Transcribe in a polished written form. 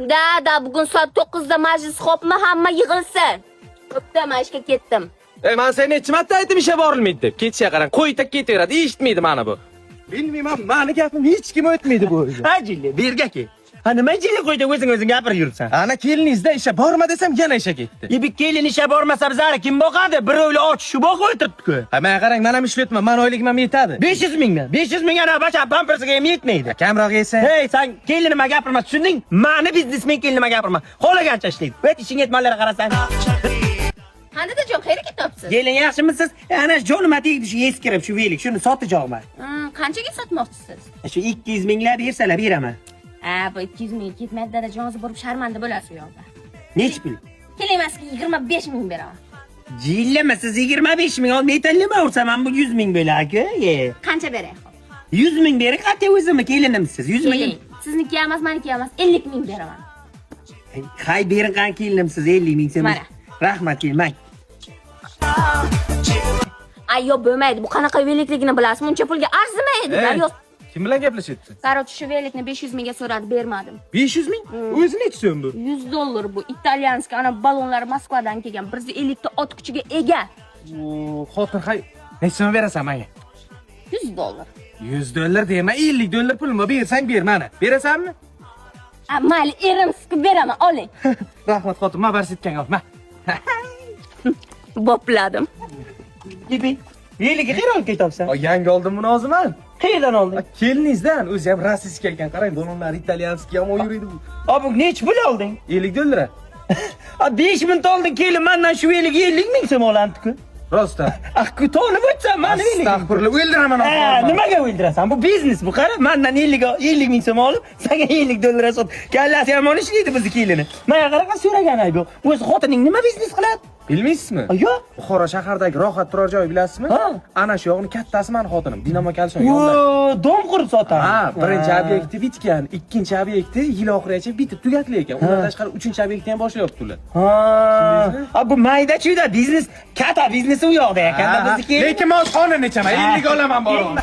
Da, bugun soat 9 da majlis xo'pmi? Hamma yig'ilsin. Bo'pti, men ishga ketdim. Men seni necha marta aytdim ishga borilmaydi deb. Ketishga qarang, qo'yta ketaveradi, eshitmaydi mana bu. Bilmayman, meni gapim hech kim o'tmaydi bu uyda. Ha Jilli, berga ke. Ha nima Jilli qo'yda o'zing gapirib yuribsan? Ana keliningizda ishga borma desam yana ishga ketdi. Bir kelin ishga bormasa bizlar kim boqadi? Bir o'yli och shu boq o'tiribdi-ku. Ha men qarang, men ham ishlayapman. Men oyligim yetadi. 500 mingdan. 500 ming ana bacha pampersiga ham yetmaydi. Kamroq yesa. Hey, sen kelinima gapirma, tushunding? Meni biznesmen kelinima gapirma. Xohlagancha ishlaydi. Vet ishing yetmanlarga qarasan. Qanday jon, qayerga ketyapsiz? Kelin yaxshimisiz? Ana jo'nima tegdi shu eskirib shu velik, shuni sotijog'man. Qanchaga sotmoqchisiz? Shu 200 minglar bersalar beraman. Bu 200 ming ketmaydi, dadajoningiz borib sharmanda bo'lasiz u yoqda. Nech pul? Kelimasiga 25 ming beraman. Jillama siz 25 ming olmay tanlama ursa men bu 100 ming bo'ladi-ku. Qancha beray? 100 ming bering, qat'iy o'zimni kelinimsiz. 100 ming. Sizniki emas, meniki emas, 50 ming beraman. Hay bering qan kelinimsiz 50 ming sen. Rahmat kelmang. Yo'q, bo'lmaydi. Bu qanaqa velikligini bilasizmi? Uncha pulga arzimaydi. Yo'q. Kim bilan gaplashyapsiz? Короче, shu velikni 500 mingga so'radi, bermadim. 500 ming? O'zi necha so'm bu? $100 bu. İtalyanskiy ana ballonlar Moskvadan kelgan. 150 ta ot kuchiga ega. Xotin hay. Necha so'm berasan menga? $100. $100 deyman, $50 pulmi bersang ber mana. Berasanmi? Mayli, erim siqib beraman, oling. Rahmat xotin, men bars etgan olma. Bopladim. Gibi. Veliga qayerdan olib ketyapsan? Yangi oldim buni o'ziman. Qayerdan olding? Keliningizdan, o'zi ham rossiyskiy ekan. Qarang, dononlar italyanskiy ham yuradi bu. Bu nech pul olding? $50. 5 ming olding kelin, mendan shu veliga 50 ming so'm olandi-ku. Rostdan. Tonib o'tsan, meni veligim. Astag'firullah, o'ldiraman. Nimaga o'ldirasan? Bu biznes bu. Qara, mendan 50 ming so'm olib, senga $50 sot. Kallasi ham ishlaydi bizni kelini. Menga qara, so'ragan ay bu. O'zi xotining nima biznes qiladi? Bilmaysizmi? Yo'q. Buxoro shahardagi rohat turar joy bilasizmi? Ana shu yog'ini kattasi men xotinim, Dinamo Kalson yonida. Dom qurib sotadi. Birinchi obyekti bitgan, ikkinchi obyekti yil oxirigacha bitib tugatli ekan. Undan tashqari 3-obyektni ham boshlayaptilar. Bu mayda-chuyda biznes, katta biznes u yoqda ekan-da bizniki. Lekin men xona nechaman? 50 ga olaman boraman.